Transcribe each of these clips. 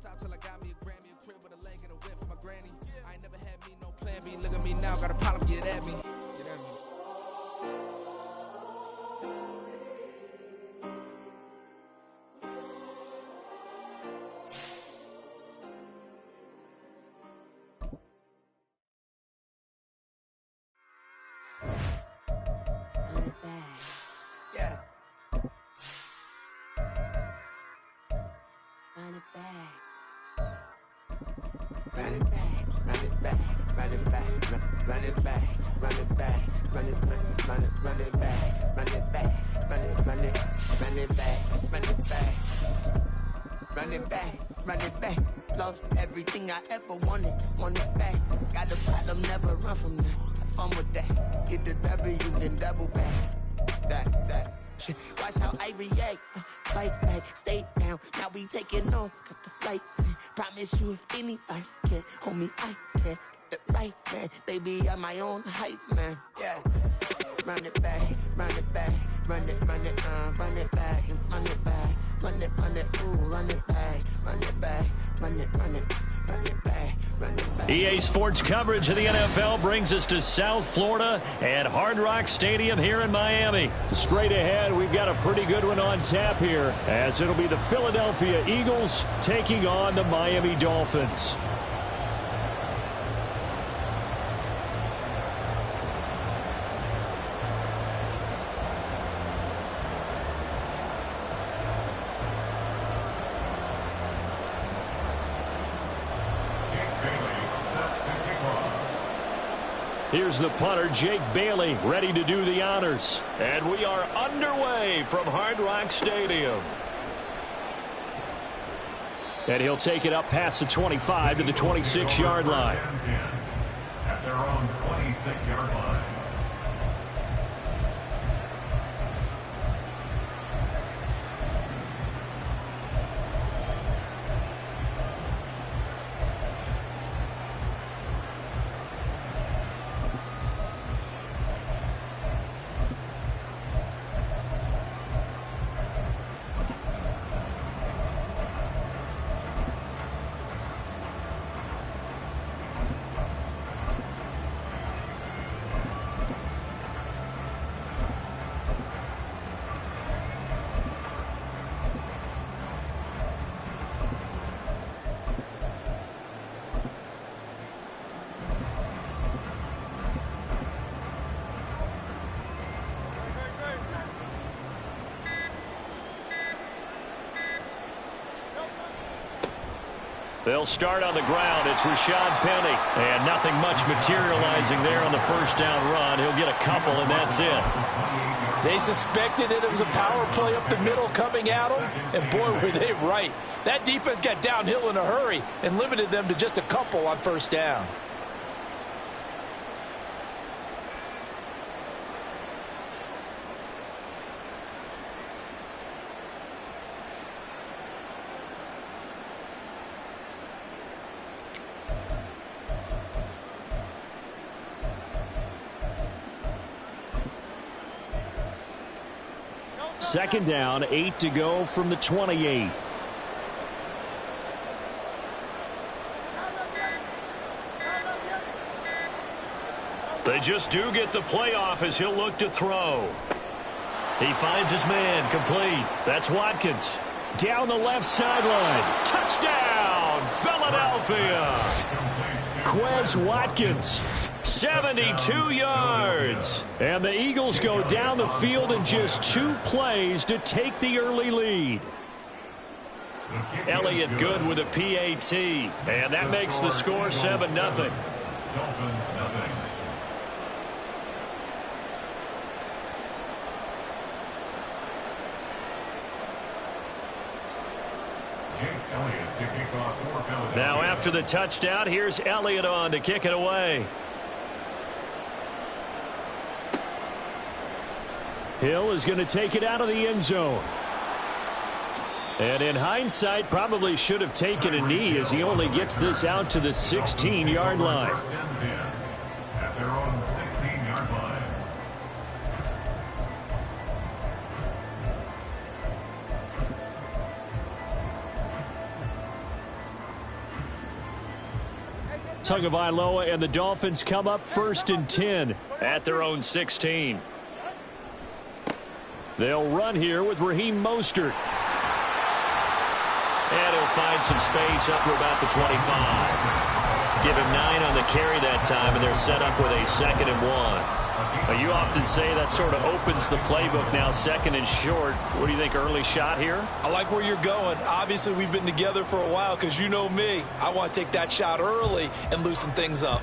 top till I got me a Grammy, a crib with a leg and a whip for my granny. I ain't never had me no plan B. Look at me now, got a problem, get at me. Get at me. Yeah. Run it back. Run it back, run it back, run it back, run it back, run it back, run it back, run it back, run it back, run it back, run it back, run it back. Lost everything I ever wanted it back. Got a problem, never run from that. Have fun with that. Get the W, then double back. That. Shit. Watch how I react. Fight back, stay down. Now we taking off. Got the flight. Promise you if anybody can, homie, I can. Get the right man. Baby, I'm my own hype man. Yeah. Run it back, run it back, run it back, run it back, run it, ooh, run it back, run it back, run it back, run it back. EA Sports coverage of the NFL brings us to South Florida at Hard Rock Stadium here in Miami. Straight ahead, we've got a pretty good one on tap here, as it'll be the Philadelphia Eagles taking on the Miami Dolphins. Here's the punter, Jake Bailey, ready to do the honors. And we are underway from Hard Rock Stadium. And he'll take it up past the 25 to the 26-yard line. At their own 26-yard line. They'll start on the ground. It's Rashad Penny. And nothing much materializing there on the first down run. He'll get a couple, and that's it. They suspected that it was a power play up the middle coming at them, and boy, were they right. That defense got downhill in a hurry and limited them to just a couple on first down. Second down, 8 to go from the 28. They just do get the playoff as he'll look to throw. He finds his man, complete. That's Watkins. Down the left sideline. Touchdown, Philadelphia. Quez Watkins. 72 yards. And the Eagles go down the field in just 2 plays to take the early lead. Elliott good with a PAT. And that makes the score 7-0. Dolphins, nothing. Now after the touchdown, here's Elliott on to kick it away. Hill is going to take it out of the end zone. And in hindsight, probably should have taken a knee as he only gets this out to the 16-yard line. At their own 16-yard line. Tagovailoa, and the Dolphins come up 1st and 10 at their own 16. They'll run here with Raheem Mostert. And he'll find some space up to about the 25. Give him 9 on the carry that time, and they're set up with a 2nd and 1. Now, you often say that sort of opens the playbook now, 2nd and short. What do you think, early shot here? I like where you're going. Obviously, we've been together for a while because you know me. I want to take that shot early and loosen things up.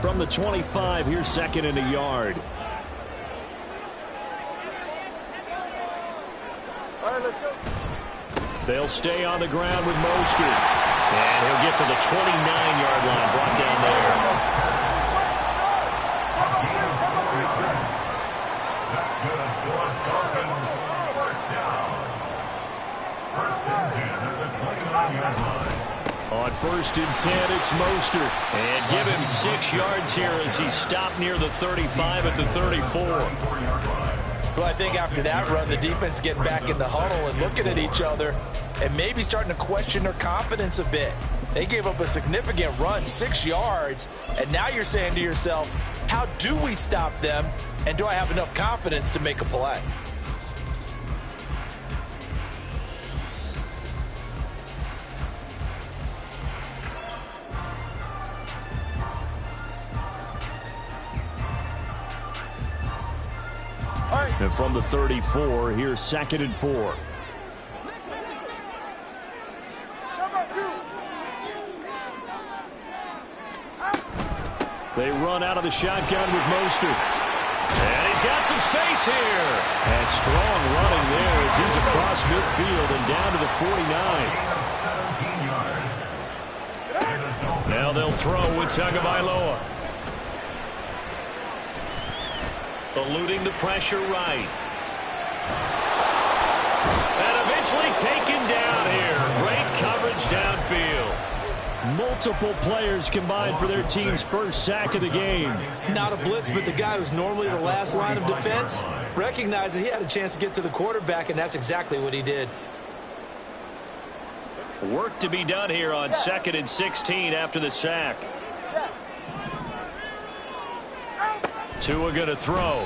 From the 25, here's 2nd and a yard. All right, let's go. They'll stay on the ground with Mostert. And he'll get to the 29-yard line, brought down there. That's good for Dolphins. First down. 1st and 10 at the 29-yard line. On 1st and 10, it's Mostert. And give him 6 yards here as he stopped near the 35 at the 34. Well, I think after that run, the defense getting back in the huddle and looking at each other and maybe starting to question their confidence a bit. They gave up a significant run, 6 yards, and now you're saying to yourself, how do we stop them, and do I have enough confidence to make a play? And from the 34, here's 2nd and 4. They run out of the shotgun with Mostert. And he's got some space here. And strong running there as he's across midfield and down to the 49. Now they'll throw with Tagovailoa. Eluding the pressure right. And eventually taken down here. Great coverage downfield. Multiple players combined for their team's first sack of the game. Not a blitz, but the guy who's normally the last line of defense recognized that he had a chance to get to the quarterback, and that's exactly what he did. Work to be done here on 2nd and 16 after the sack. Tua going to throw.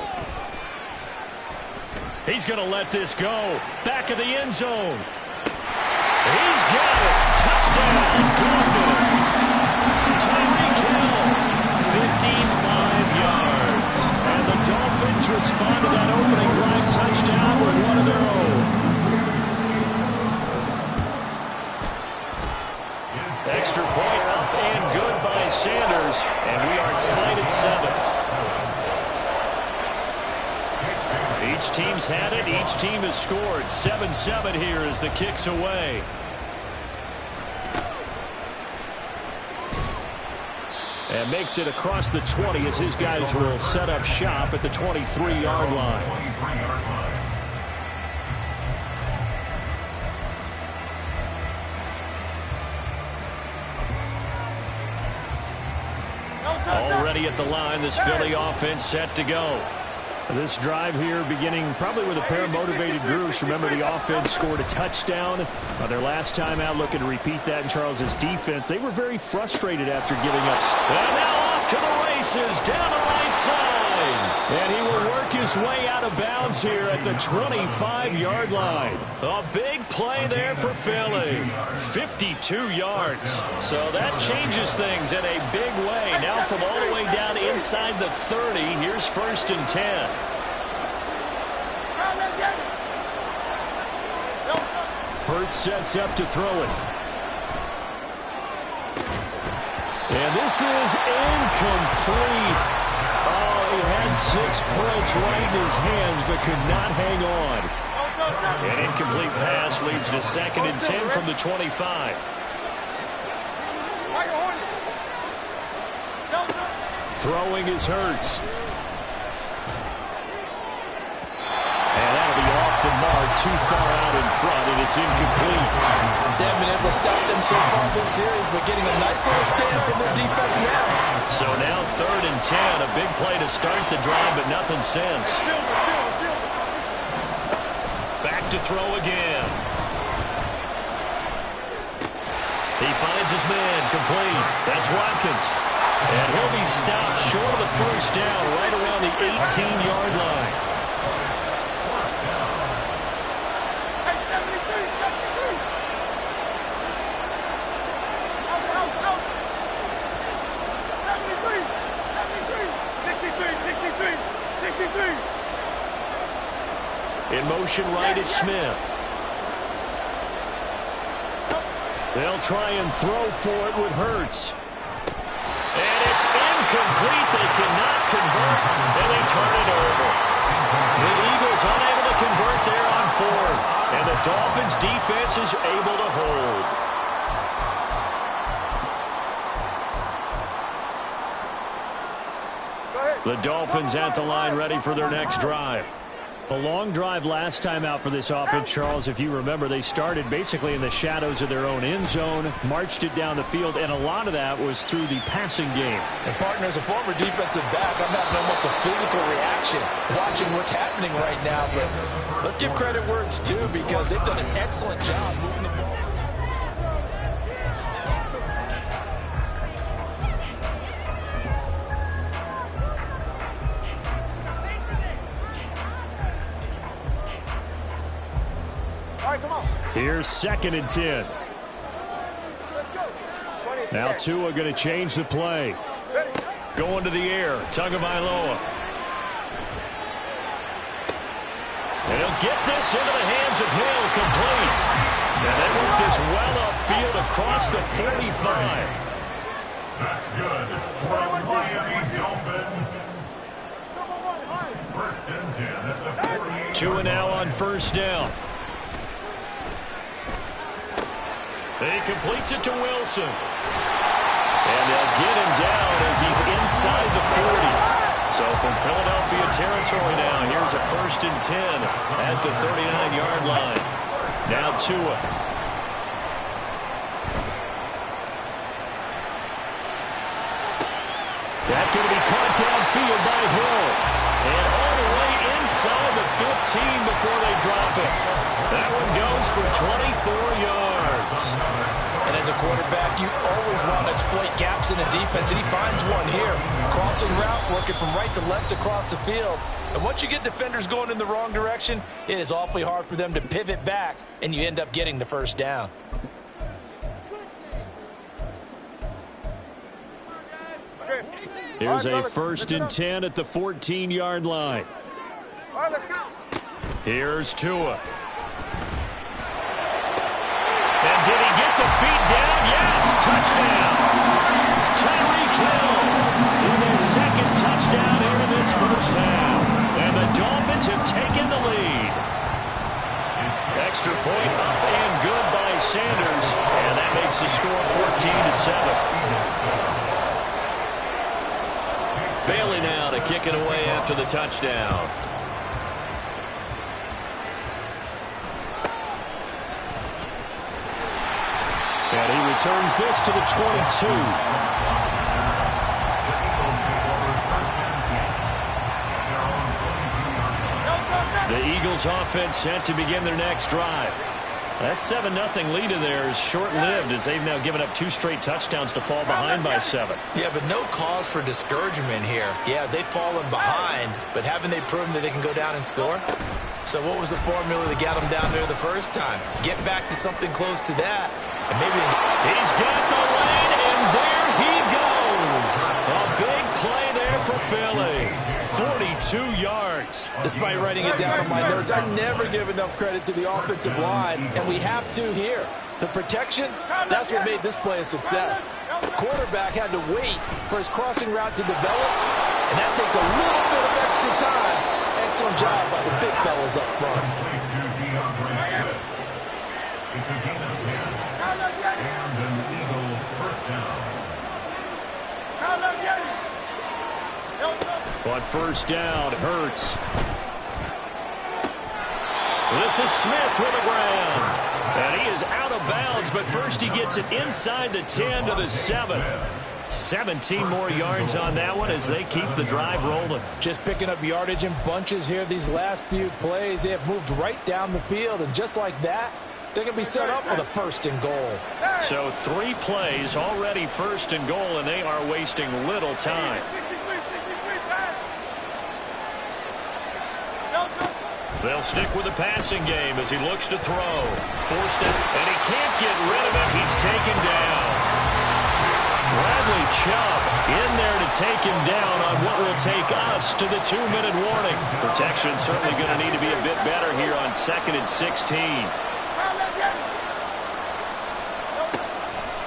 He's going to let this go. Back of the end zone. He's got it. Touchdown, Dolphins. Tyreek Hill, 55 yards. And the Dolphins respond to that opening drive touchdown with one of their own. Extra point up and good by Sanders. And we are tied at 7. Each team's had it. Each team has scored. 7-7 here as the kick's away. And makes it across the 20 as his guys will set up shop at the 23-yard line. Already at the line, this Philly offense set to go. This drive here beginning probably with a pair of motivated groups. Remember, the offense scored a touchdown their last time out. Looking to repeat that in Charles's defense. They were very frustrated after giving up. And now off to the races down the right side. And he will work his way out of bounds here at the 25-yard line. A big play there for Philly. 52 yards. So that changes things in a big way. Now from all the way down inside the 30, here's 1st and 10. Hurts sets up to throw it. And this is incomplete. Oh, he had 6 points right in his hands, but could not hang on. An incomplete pass leads to 2nd and 10 from the 25. Throwing is Hurts. And that'll be off the mark, too far out in front, and it's incomplete. They haven't been able to stop them so far this series, but getting a nice little stand from their defense now. So now 3rd and 10, a big play to start the drive, but nothing since. Back to throw again. He finds his man, complete. That's Watkins. And he'll be stopped short of the first down, right around the 18-yard line. In motion right is Smith. They'll try and throw for it with Hurts. And it's incomplete. They cannot convert, and they turn it over. The Eagles unable to convert there on 4th. And the Dolphins' defense is able to hold. The Dolphins at the line ready for their next drive. A long drive last time out for this offense, Charles. If you remember, they started basically in the shadows of their own end zone, marched it down the field, and a lot of that was through the passing game. And partner, as a former defensive back, I'm having almost a physical reaction watching what's happening right now. But let's give credit where it's due, because they've done an excellent job moving the ball. Here's 2nd and 10. Now Tua going to change the play. Going to the air. Tagovailoa. And he'll get this into the hands of Hill, complete. And they work this well upfield across the 45. That's good for a Miami Dolphin. 1st and 10 at the 48. Tua now on 1st down. He completes it to Wilson. And they'll get him down as he's inside the 40. So from Philadelphia territory now, here's a 1st and 10 at the 39-yard line. Now Tua. That's going to be caught downfield by Hill. And all the way inside the 15 before they drop it. That one goes for 24 yards. And as a quarterback, you always want to exploit gaps in the defense, and he finds one here. Crossing route, working from right to left across the field. And once you get defenders going in the wrong direction, it is awfully hard for them to pivot back, and you end up getting the 1st down. Here's a 1st and 10 at the 14-yard line. All right, let's go. Here's Tua. And did he get the feet down? Yes, touchdown. Tyreek Hill in his 2nd touchdown here in this 1st half. And the Dolphins have taken the lead. Extra point up and good by Sanders. And that makes the score 14-7. Bailey now to kick it away after the touchdown. And he returns this to the 22. The Eagles offense set to begin their next drive. That 7-0 lead of theirs short-lived as they've now given up 2 straight touchdowns to fall behind by 7. Yeah, but no cause for discouragement here. Yeah, they've fallen behind, but haven't they proven that they can go down and score? So what was the formula that got them down there the first time? Get back to something close to that. And maybe he's got the lane, and there he goes. A big play there for Philly. 42 yards. Despite writing it down on my notes, I never give enough credit to the offensive line, and we have to here. The protection, that's what made this play a success. The quarterback had to wait for his crossing route to develop, and that takes a little bit of extra time. Excellent job by the big fellas up front. It's a gain of 10. And an Eagle 1st down. On first down, Hurts. This is Smith with the ground. And he is out of bounds, but first he gets it inside the 10 to the 7. 17 more yards on that one as they keep the drive rolling. Just picking up yardage in bunches here these last few plays. They have moved right down the field, and just like that, they're going to be set up with a first and goal. So 3 plays already first and goal, and they are wasting little time. They'll stick with the passing game as he looks to throw. Forced it, and he can't get rid of it. He's taken down. Bradley Chubb in there to take him down on what will take us to the 2-minute warning. Protection certainly going to need to be a bit better here on 2nd and 16.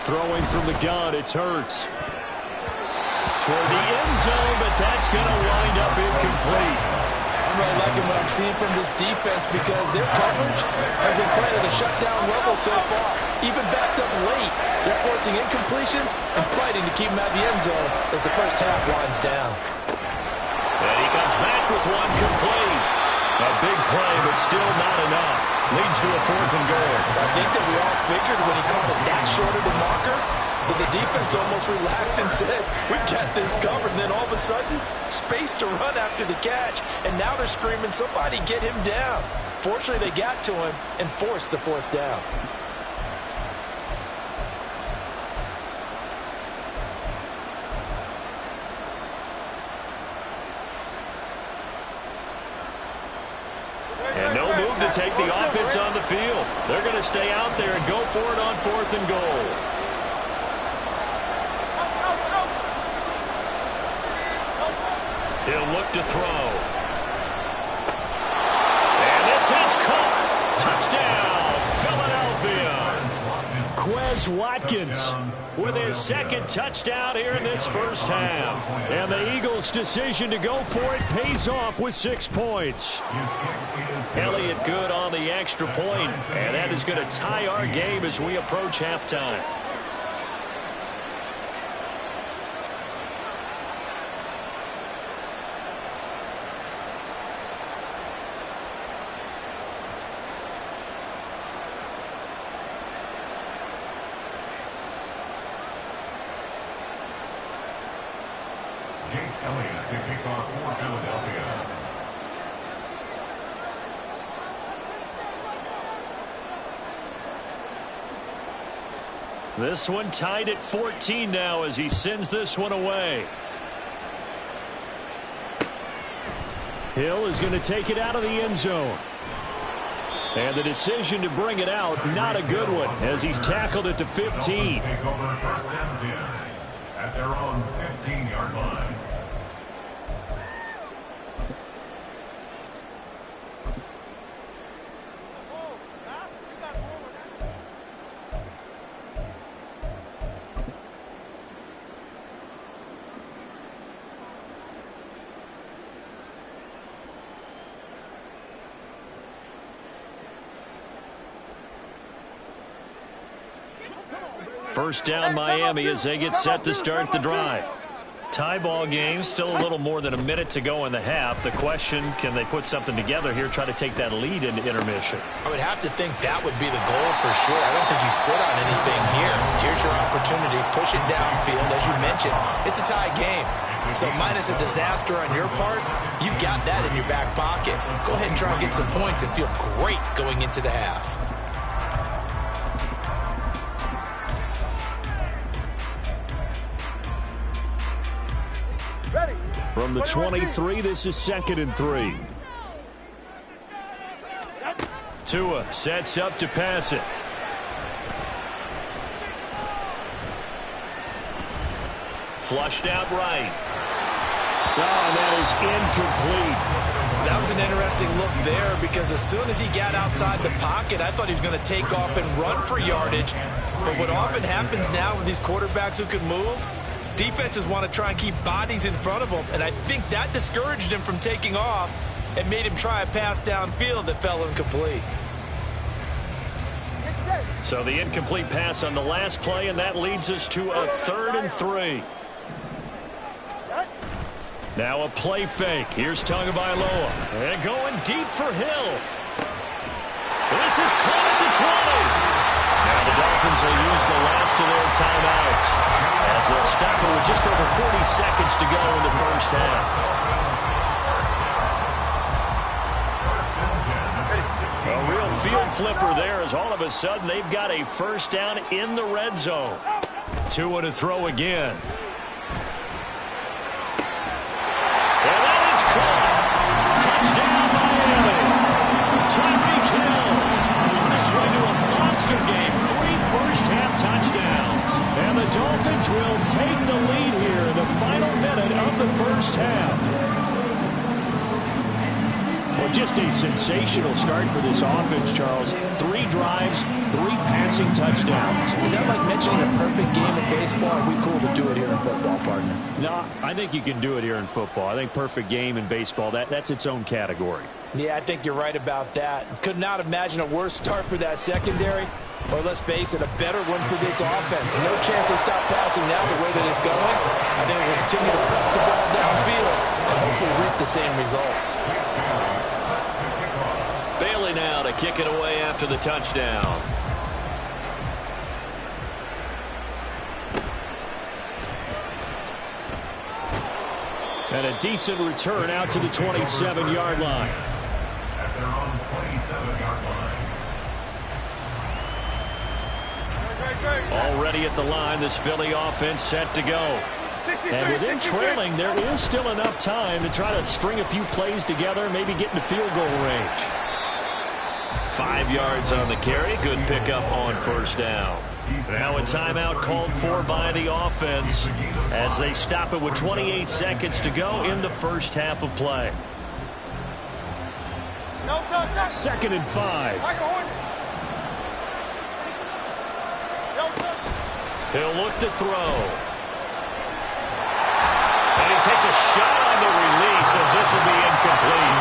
Throwing from the gun, it's Hurts. Toward the end zone, but that's going to wind up incomplete. I'm really liking what I'm seeing from this defense because their coverage has been playing at a shutdown level so far. Even backed up late, they're forcing incompletions and fighting to keep them out of the end zone as the first half winds down. And he comes back with one complete. A big play, but still not enough. Leads to a 4th and goal. I think that we all figured when he called it that short of the marker, but the defense almost relaxed and said, we got this covered. And then all of a sudden, space to run after the catch. And now they're screaming, somebody get him down. Fortunately, they got to him and forced the 4th down. And no move to take the offense on the field. They're going to stay out there and go for it on 4th and goal. He'll look to throw. And this is caught. Touchdown, Philadelphia. Quez Watkins with his 2nd touchdown here in this first half. And the Eagles' decision to go for it pays off with 6 points. Elliott good on the extra point, and that is going to tie our game as we approach halftime. Elliott to kick off for Philadelphia. This one tied at 14 now as he sends this one away. Hill is going to take it out of the end zone. And the decision to bring it out, not a good one, as he's tackled it to 15. Take over first and 10 at their own 15-yard line. First down Miami as they get set to start the drive. Tie ball game, still a little more than a minute to go in the half. The question, can they put something together here, try to take that lead into intermission? I would have to think that would be the goal for sure. I don't think you sit on anything here. Here's your opportunity. Push it downfield. As you mentioned, it's a tie game. So minus a disaster on your part, you've got that in your back pocket. Go ahead and try and get some points and feel great going into the half. From the 23, this is 2nd and 3. Tua sets up to pass it. Flushed out right. Oh, that is incomplete. That was an interesting look there because as soon as he got outside the pocket, I thought he was going to take off and run for yardage. But what often happens now with these quarterbacks who can move, defenses want to try and keep bodies in front of them, and I think that discouraged him from taking off and made him try a pass downfield that fell incomplete. So the incomplete pass on the last play, and that leads us to a 3rd and 3. Now a play fake. Here's Tagovailoa. And going deep for Hill. This is caught at the 20. Now the Dolphins will use the last of their timeouts as they'll stop it with just over 40 seconds to go in the first half. A real field flipper there as all of a sudden they've got a first down in the red zone. 2 to throw again. And that is caught. Touchdown Miami. Tyreek Hill on his way to a monster game. 3 first-half touchdowns. And the Dolphins will take the lead here in the final minute of the first half. Well, just a sensational start for this offense, Charles. 3 drives, 3 passing touchdowns. Is that like mentioning a perfect game in baseball? Or are we cool to do it here in football, partner? No, I think you can do it here in football. I think perfect game in baseball, that's its own category. Yeah, I think you're right about that. Could not imagine a worse start for that secondary, or let's face it, a better one for this offense. No chance to stop passing now the way that it's going. I think we'll continue to press the ball downfield and hopefully reap the same results. Bailey now to kick it away after the touchdown. And a decent return out to the 27-yard line. At their own 27-yard line. Already at the line, this Philly offense set to go. And with them trailing, there is still enough time to try to string a few plays together, maybe get into field goal range. 5 yards on the carry. Good pickup on first down. Now a timeout called for by the offense as they stop it with 28 seconds to go in the first half of play. 2nd and 5. He'll look to throw. And he takes a shot on the release as this will be incomplete.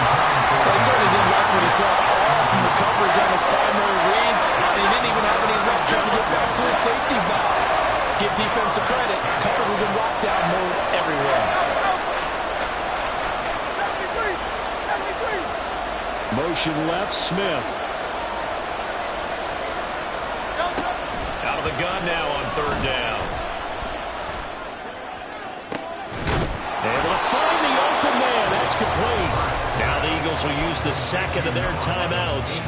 Well, he certainly didn't like what he saw all from the coverage on his primary reads, and he didn't even have any luck trying to get back to his safety valve. Give defensive credit. Coverage was in lockdown mode everywhere. Motion left, Smith. Out of the gun now on 3rd down. Able to find the open man. That's complete. Now the Eagles will use the second of their timeouts.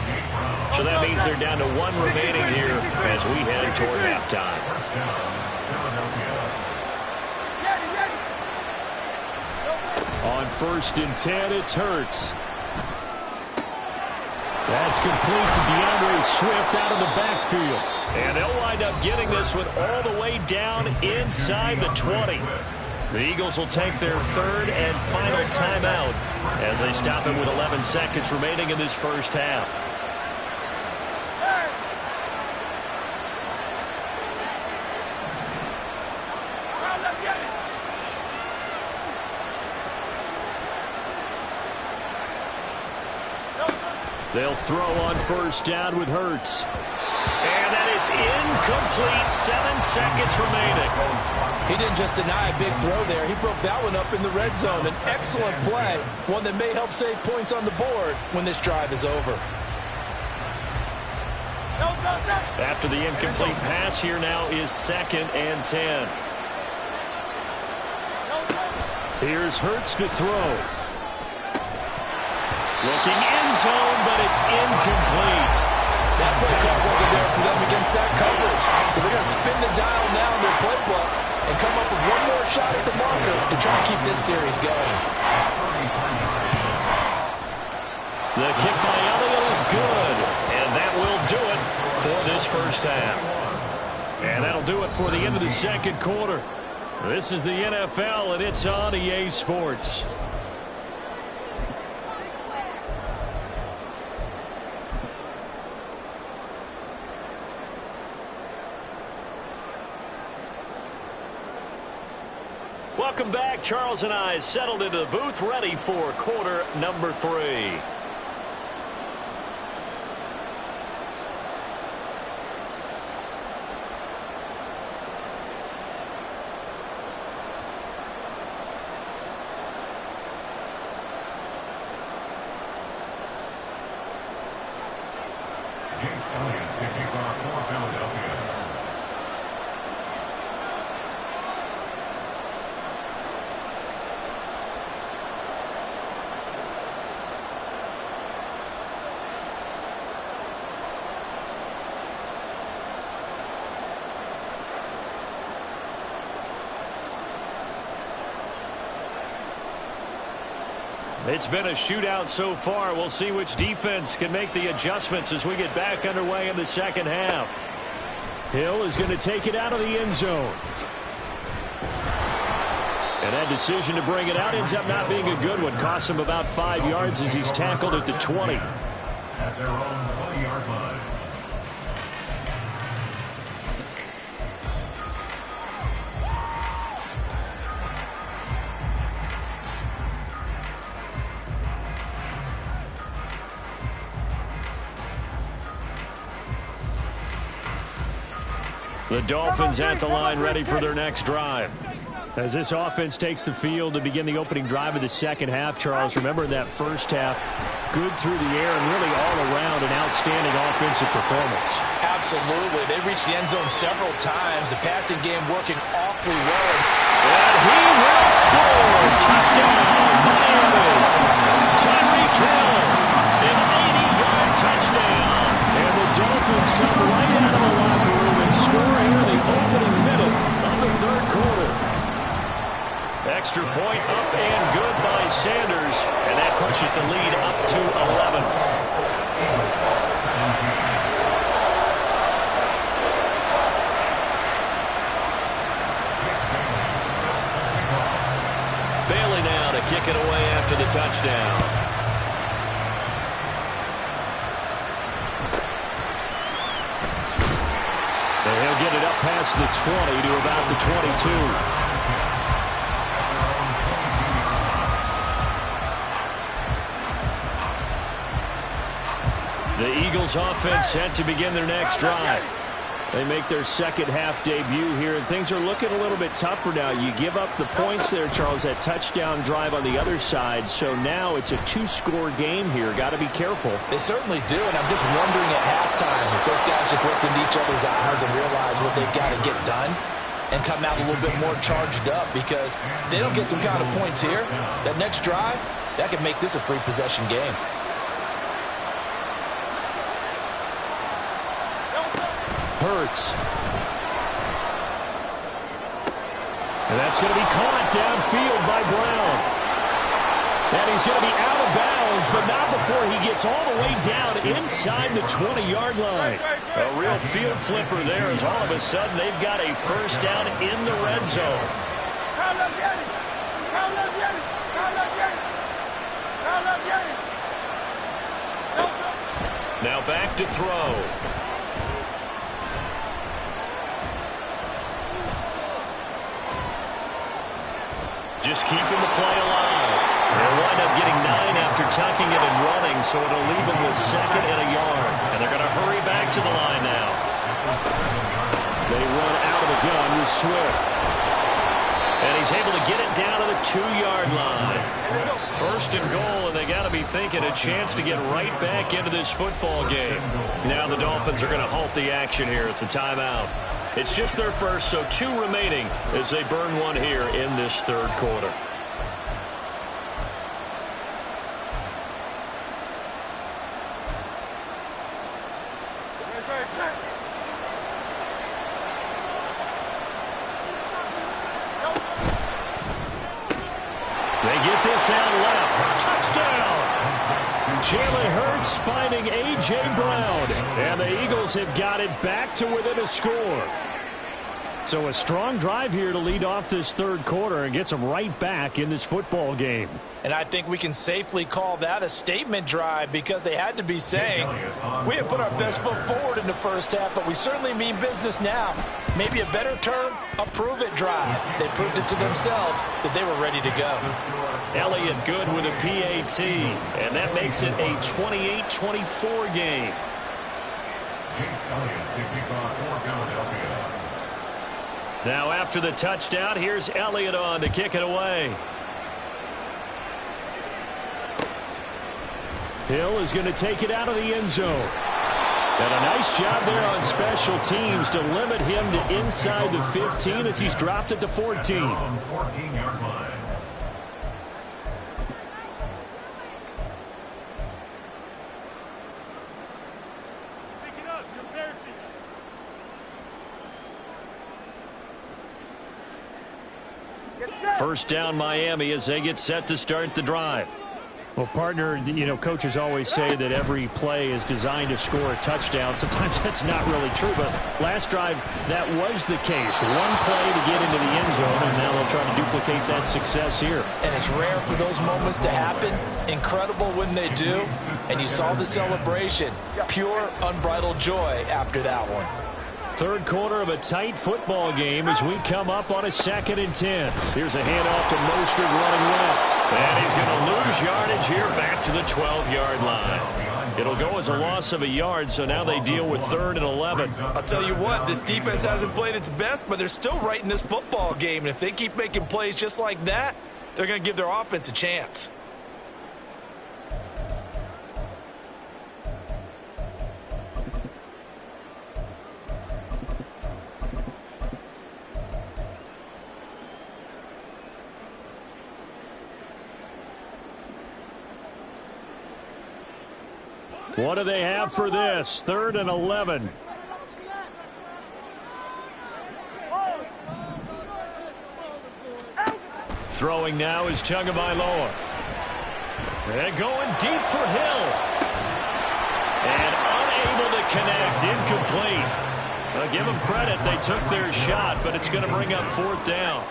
So that means they're down to 1 remaining here as we head toward halftime. On 1st and 10, it's Hurts. That's complete to DeAndre Swift out of the backfield. And they'll wind up getting this one all the way down inside the 20. The Eagles will take their 3rd and final timeout as they stop it with 11 seconds remaining in this first half. They'll throw on 1st down with Hurts. And that is incomplete. 7 seconds remaining. He didn't just deny a big throw there. He broke that one up in the red zone. An excellent play. One that may help save points on the board when this drive is over. After the incomplete pass, here now is 2nd and 10. Here's Hurts to throw. Looking end zone, but it's incomplete. That play call wasn't there for them against that coverage. So they're going to spin the dial now in their playbook and come up with one more shot at the marker to try and keep this series going. The kick by Elliott is good, and that will do it for this first half. And that'll do it for the end of the 2nd quarter. This is the NFL, and it's on EA Sports. Welcome back. Charles and I settled into the booth, ready for quarter number 3. It's been a shootout so far. We'll see which defense can make the adjustments as we get back underway in the second half. Hill is going to take it out of the end zone. And that decision to bring it out ends up not being a good one. Costs him about 5 yards as he's tackled at the 20. At their own 20-yard line. The Dolphins at the line ready for their next drive. As this offense takes the field to begin the opening drive of the second half, Charles, remember that first half, good through the air and really all around an outstanding offensive performance. Absolutely. They reached the end zone several times. The passing game working awfully well. And he will score. Touchdown, Miami. Tyreek Hill, an 80-yard touchdown. And the Dolphins come right out of the locker room and score here in the opening minute of the third quarter. Extra point up and good by Sanders, and that pushes the lead up to 11. Bailey now to kick it away after the touchdown. And he'll get it up past the 20 to about the 22. The Eagles offense set to begin their next drive. They make their second half debut here, and things are looking a little bit tougher now. You give up the points there, Charles, that touchdown drive on the other side. So now it's a two-score game here. Got to be careful. They certainly do, and I'm just wondering at halftime if those guys just looked into each other's eyes and realize what they've got to get done and come out a little bit more charged up, because if they don't get some kind of points here, that next drive, that could make this a three-possession game. Hurts. And that's going to be caught downfield by Brown. And he's going to be out of bounds, but not before he gets all the way down inside the 20-yard line. A real field flipper there, as all of a sudden they've got a first down in the red zone. Now back to throw. Just keeping the play alive. They'll wind up getting 9 after tucking it and running, so it'll leave them with second and a yard. And they're going to hurry back to the line now. They run out of the gun with Swift. And he's able to get it down to the 2-yard line. First and goal, and they got to be thinking a chance to get right back into this football game. Now the Dolphins are going to halt the action here. It's a timeout. It's just their first, so 2 remaining as they burn one here in this third quarter. They get this out left. Touchdown! Jalen Hurts finding A.J. Brown. And the Eagles have got it back to within a score. So a strong drive here to lead off this third quarter and gets them right back in this football game. And I think we can safely call that a statement drive, because they had to be saying, we have put our best foot forward in the first half, but we certainly mean business now. Maybe a better term, a prove-it drive. They proved it to themselves that they were ready to go. Elliott good with a PAT, and that makes it a 28-24 game. Now after the touchdown, here's Elliott on to kick it away. Hill is going to take it out of the end zone. And a nice job there on special teams to limit him to inside the 15 as he's dropped at the 14. 14-yard line. First down Miami as they get set to start the drive. Well, partner, you know, coaches always say that every play is designed to score a touchdown. Sometimes that's not really true, but last drive, that was the case. One play to get into the end zone, and now they'll try to duplicate that success here. And it's rare for those moments to happen. Incredible when they do. And you saw the celebration. Pure, unbridled joy after that one. Third quarter of a tight football game as we come up on a 2nd and 10. Here's a handoff to Mostert running left. And he's going to lose yardage here back to the 12-yard line. It'll go as a loss of a yard, so now they deal with 3rd and 11. I'll tell you what, this defense hasn't played its best, but they're still right in this football game. And if they keep making plays just like that, they're going to give their offense a chance. What do they have for this? 3rd and 11. Throwing now is Tagovailoa. And going deep for Hill. And unable to connect. Incomplete. Give them credit. They took their shot, but it's going to bring up 4th down.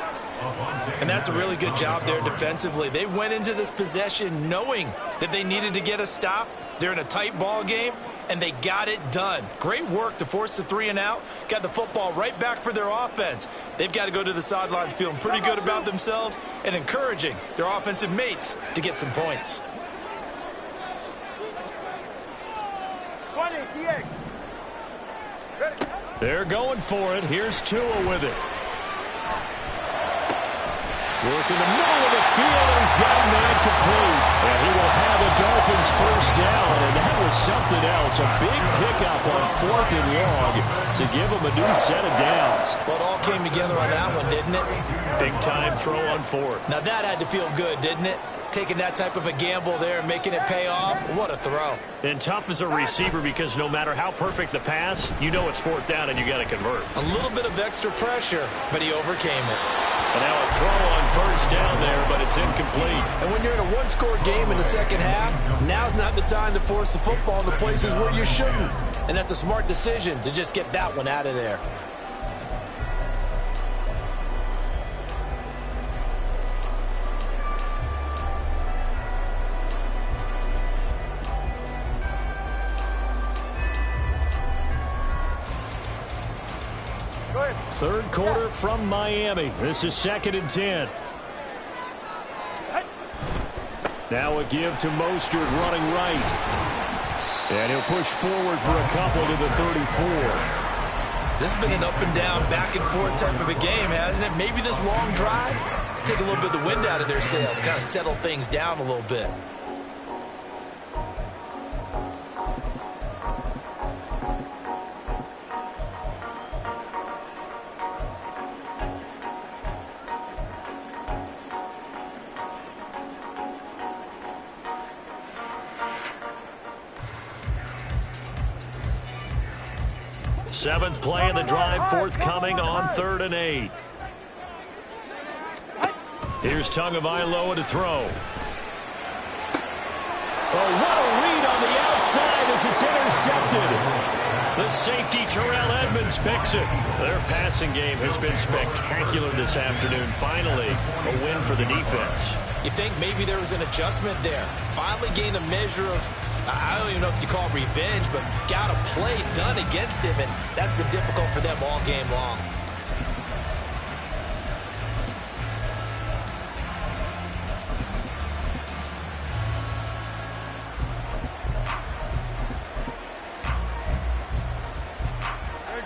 And that's a really good job there defensively. They went into this possession knowing that they needed to get a stop. They're in a tight ball game, and they got it done. Great work to force the 3 and out. Got the football right back for their offense. They've got to go to the sidelines feeling pretty good about themselves and encouraging their offensive mates to get some points. 20 TX. They're going for it. Here's Tua with it. Work in the middle of the field, and he's got a man complete. And he will have the Dolphins first down, and that was something else. A big pickup on 4th and long to give them a new set of downs. Well, it all came together on that one, didn't it? Big time throw on 4th. Now that had to feel good, didn't it? Taking that type of a gamble there and making it pay off. What a throw. And tough as a receiver because no matter how perfect the pass, you know it's 4th down and you got to convert. A little bit of extra pressure, but he overcame it. And now a throw on 1st down there, but it's incomplete. And when you're in a one-score game in the second half, now's not the time to force the football in the places where you shouldn't. And that's a smart decision to just get that one out of there. Third quarter from Miami. This is 2nd and 10. Now a give to Mostert running right. And he'll push forward for a couple to the 34. This has been an up and down, back and forth type of a game, hasn't it? Maybe this long drive, take a little bit of the wind out of their sails, kind of settle things down a little bit. Seventh play of the drive, forthcoming on 3rd and 8. Here's Tagovailoa to throw. Oh, what a read on the outside as it's intercepted. The safety, Terrell Edmonds, picks it. Their passing game has been spectacular this afternoon. Finally, a win for the defense. You think maybe there was an adjustment there. Finally gained a measure of, I don't even know if you call it revenge, but got a play done against him, and that's been difficult for them all game long.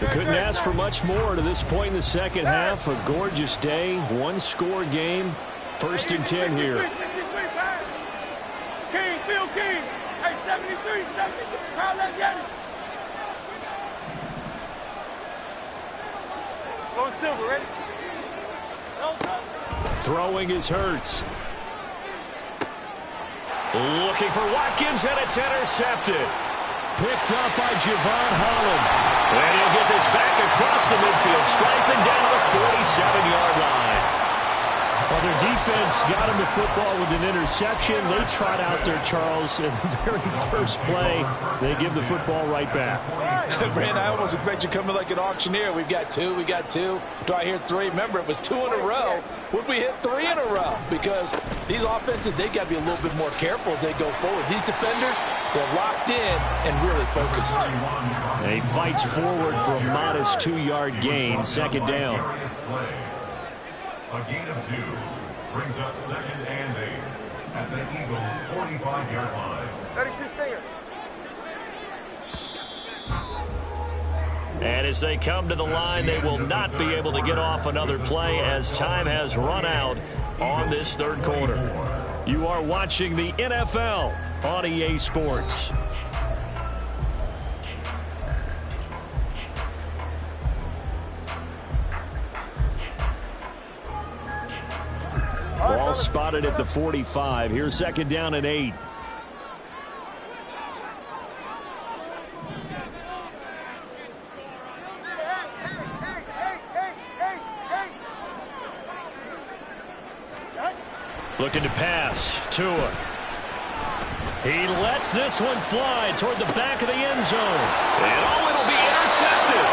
They couldn't ask for much more to this point in the second half. A gorgeous day, one-score game. 1st and 10 here. King, Phil King. Hey, 73, 73. Crowd left Yanni. Going silver, ready? Throwing is Hurts. Looking for Watkins, and it's intercepted. Picked up by Javon Holland. And he'll get this back across the midfield stripe and down the 47-yard line. Well, their defense got him the football with an interception. They trot out there, Charles, in the very first play. They give the football right back. Brand, I almost expect you coming like an auctioneer. We've got two. We got two. Do I hear three? Remember, it was 2 in a row. Would we hit 3 in a row? Because these offenses, they've got to be a little bit more careful as they go forward. These defenders, they're locked in and really focused. He fights forward for a modest 2-yard gain. Second down. A gain of 2 brings up 2nd and 8 at the Eagles' 45-yard line. 32 Stinger. And as they come to the line, they will not be able to get off another play as time has run out on this third quarter. You are watching the NFL on EA Sports. Ball spotted at the 45. Here's 2nd down and 8. Looking to pass. Tua. He lets this one fly toward the back of the end zone. And it'll be intercepted.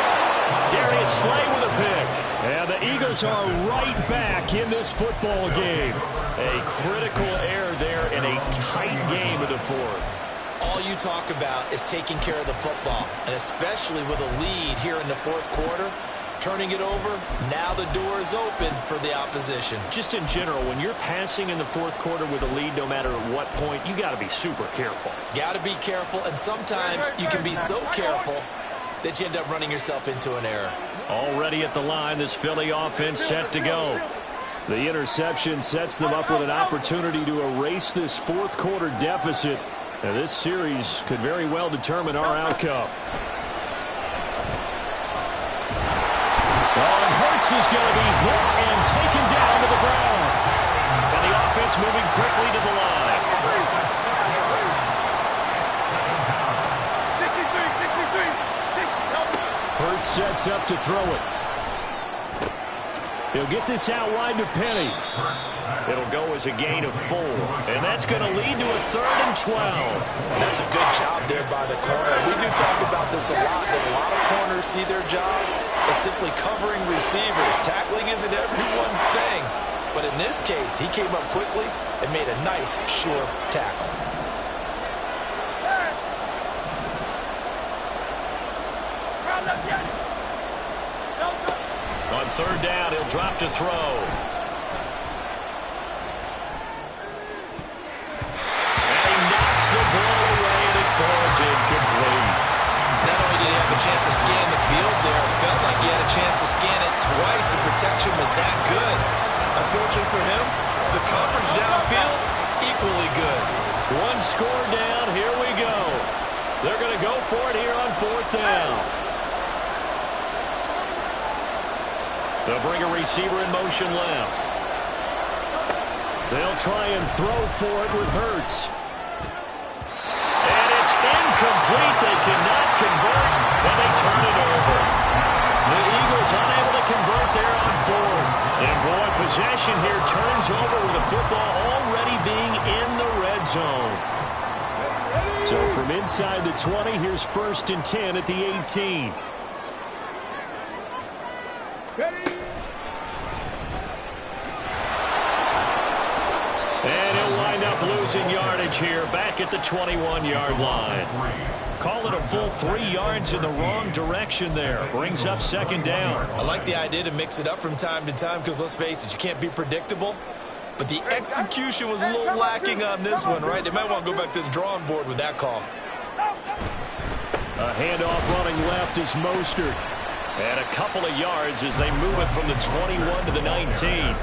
Darius Slay with a pick. And the Eagles are right back in this football game. A critical error there in a tight game of the fourth. All you talk about is taking care of the football, and especially with a lead here in the fourth quarter. Turning it over, now the door is open for the opposition. Just in general, when you're passing in the fourth quarter with a lead, no matter at what point, you got to be super careful. Got to be careful, and sometimes you can be so careful that you end up running yourself into an error. Already at the line, this Philly offense set to go. The interception sets them up with an opportunity to erase this fourth quarter deficit. And this series could very well determine our outcome. Hurts is going to be hit and taken down to the ground. And the offense moving quickly to the line. 63. Hurts sets up to throw it. He'll get this out wide to Penny. It'll go as a gain of 4. And that's going to lead to a 3rd and 12. That's a good job there by the corner. We do talk about this a lot, that a lot of corners see their job as simply covering receivers. Tackling isn't everyone's thing. But in this case, he came up quickly and made a nice, sure tackle. On 3rd down, he'll drop to throw. The ball away and it falls incomplete. Not only did he have a chance to scan the field there, it felt like he had a chance to scan it twice. The protection was that good. Unfortunately for him, the coverage downfield, equally good. One score down, here we go. They're going to go for it here on 4th down. They'll bring a receiver in motion left. They'll try and throw for it with Hurts. Incomplete. They cannot convert, and they turn it over. The Eagles unable to convert there on 4th. And boy, possession here turns over with the football already being in the red zone. So from inside the 20, here's 1st and 10 at the 18. And he'll wind up losing yardage here back at the 21-yard line. Call it a full 3 yards in the wrong direction there. Brings up 2nd down. I like the idea to mix it up from time to time because, let's face it, you can't be predictable. But the execution was a little lacking on this one, right? They might want to go back to the drawing board with that call. A handoff running left is Mostert. And a couple of yards as they move it from the 21 to the 19.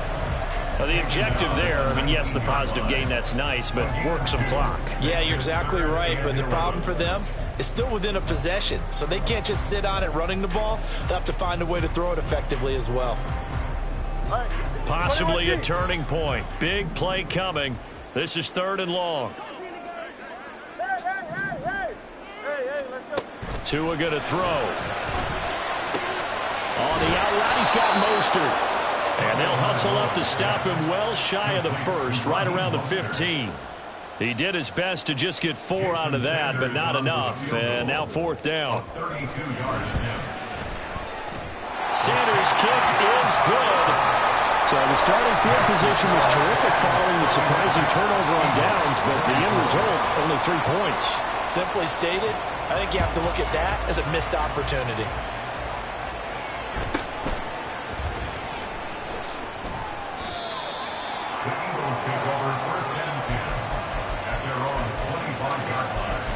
The objective there, I mean, yes, the positive gain, that's nice, but work some clock. Yeah, you're exactly right, but the problem for them is still within a possession, so they can't just sit on it running the ball. They'll have to find a way to throw it effectively as well. Possibly a turning point. Big play coming. This is 3rd and long. Tua going to throw. On the out route, he's got Mostert. And they'll hustle up to stop him well shy of the first, right around the 15. He did his best to just get 4 out of that, but not enough. And now 4th down. Sanders' kick is good. So the starting field position was terrific following the surprising turnover on downs, but the end result, only 3 points. Simply stated, I think you have to look at that as a missed opportunity. The Eagles take over 1st and 10 at their own 25-yard line.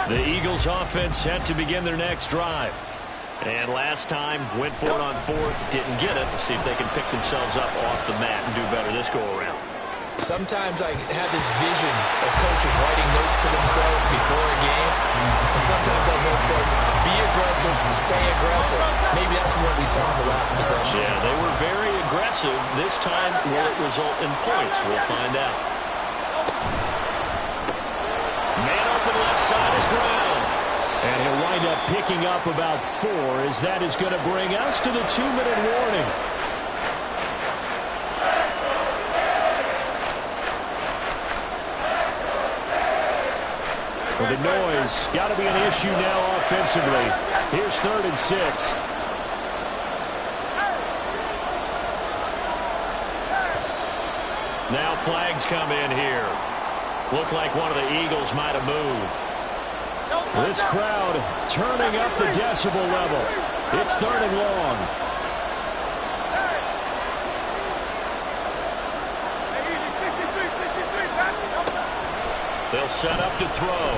The Eagles offense set to begin their next drive. And last time, went for it on 4th, didn't get it. We'll see if they can pick themselves up off the mat and do better this go-around. Sometimes I have this vision of coaches writing notes to themselves before a game. And sometimes that note says, be aggressive, stay aggressive. Maybe that's what we saw in the last possession. Yeah, they were very aggressive. This time, will it result in points? We'll find out. Man open left side is Brown. And he'll wind up picking up about 4, as that is going to bring us to the 2-minute warning. Well, the noise got to be an issue now offensively. Here's 3rd and 6. Now flags come in here. Looked like one of the Eagles might have moved. This crowd turning up the decibel level. It's 3rd and long. They'll set up to throw.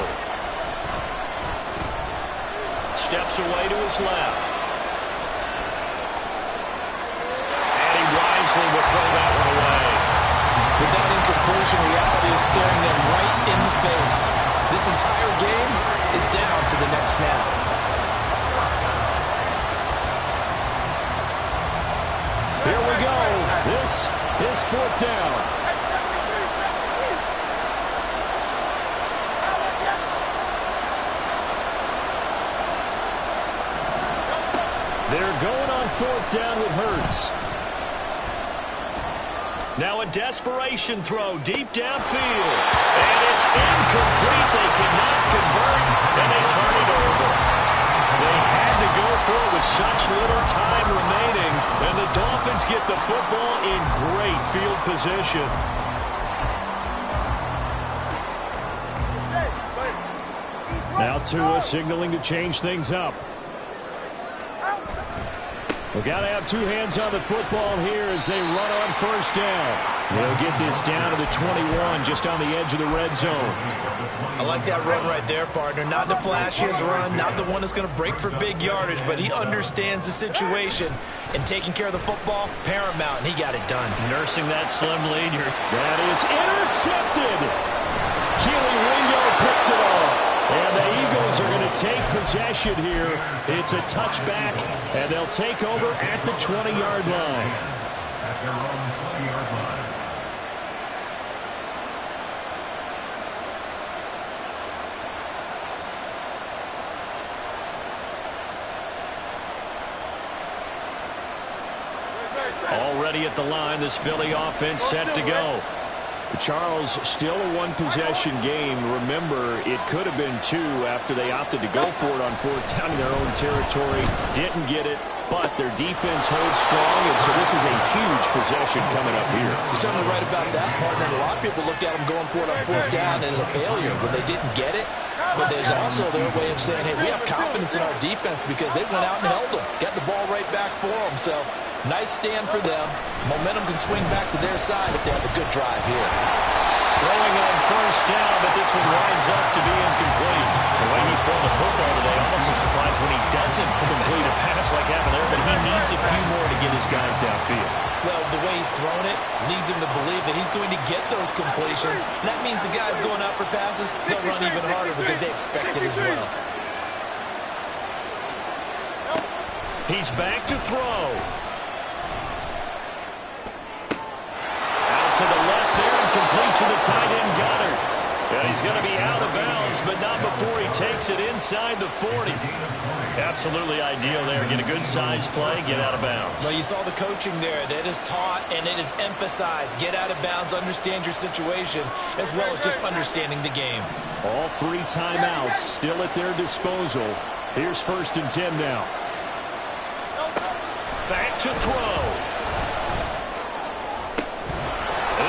Steps away to his left. And he wisely will throw that one away. With that incompletion, reality is staring them right in the face. This entire game is down to the next snap. Here we go. This is 4th down. They're going on 4th down with Hurts. Now a desperation throw deep downfield. And it's incomplete. They cannot convert, and they turn it over. They had to go for it with such little time remaining, and the Dolphins get the football in great field position. Now Tua signaling to change things up. We've got to have 2 hands on the football here as they run on 1st down. They'll get this down to the 21, just on the edge of the red zone. I like that run right there, partner. Not the flashiest run, not the one that's going to break for big yardage, but he understands the situation, and taking care of the football, paramount, and he got it done. Nursing that slim lead. That is intercepted. Keely Ringo picks it off. And the Eagles are going to take possession here. It's a touchback, and they'll take over at the 20-yard line. At their own 20-yard line. Already at the line, this Philly offense set to go. Charles, still a 1-possession game. Remember, it could have been 2 after they opted to go for it on 4th down in their own territory. Didn't get it, but their defense holds strong, and so this is a huge possession coming up here. You're certainly right about that, partner. A lot of people look at them going for it on 4th down as a failure when they didn't get it. But there's also their way of saying, hey, we have confidence in our defense because they went out and held them, got the ball right back for them. So nice stand for them. Momentum can swing back to their side if they have a good drive here. Throwing on 1st down, but this one winds up to be incomplete. The way he's thrown the football today, almost a surprise when he doesn't complete a pass like happened there, but he needs a few more to get his guys downfield. Well, the way he's thrown it leads him to believe that he's going to get those completions. And that means the guys going out for passes, they'll run even harder because they expect it as well. He's back to throw. Out to the left. to the tight end, Goddard. And he's going to be out of bounds, but not before he takes it inside the 40. Absolutely ideal there. Get a good size play, get out of bounds. Well, you saw the coaching there. That is taught and it is emphasized. Get out of bounds, understand your situation, as well as just understanding the game. All 3 timeouts still at their disposal. Here's 1st and 10 now. Back to throw.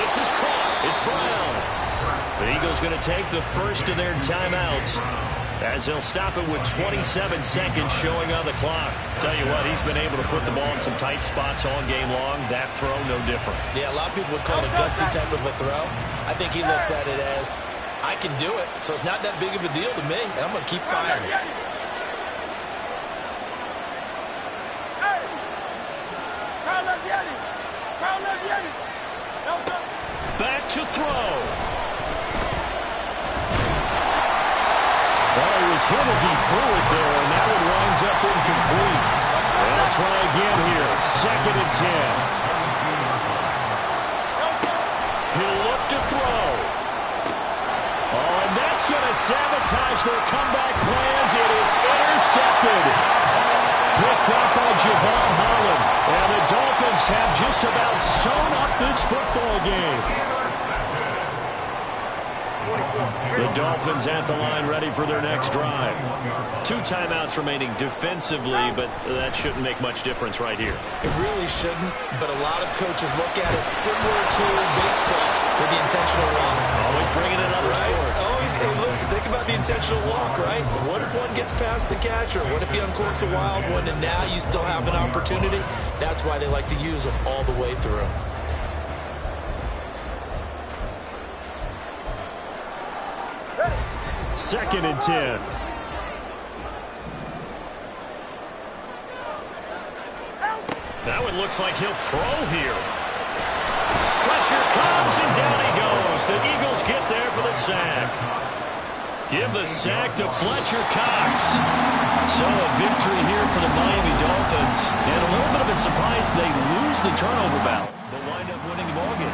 This is caught. It's Brown. The Eagles going to take the first of their timeouts as they'll stop it with 27 seconds showing on the clock. Tell you what, he's been able to put the ball in some tight spots all game long. That throw, no different. Yeah, a lot of people would call it a gutsy type of a throw. I think he looks at it as, I can do it, so it's not that big of a deal to me, and I'm going to keep firing. Back to throw. Well, he was hit as he threw it there, and that one winds up incomplete. They'll try again here. 2nd and 10. He'll look to throw. Oh, and that's going to sabotage their comeback plans. It is intercepted. Picked up by Javon Holland. And the Dolphins have just about sewn up this football game. The Dolphins at the line ready for their next drive. 2 timeouts remaining defensively, but that shouldn't make much difference right here. It really shouldn't, but a lot of coaches look at it similar to baseball with the intentional walk. Always bringing in other sports. Always, hey, listen, think about the intentional walk, right? What if one gets past the catcher? What if he uncorks a wild one and now you still have an opportunity? That's why they like to use them all the way through. 2nd and 10. That one looks like he'll throw here. Pressure comes, and down he goes. The Eagles get there for the sack. Give the sack to Fletcher Cox. So a victory here for the Miami Dolphins. And a little bit of a surprise they lose the turnover battle. They'll wind up winning the ballgame.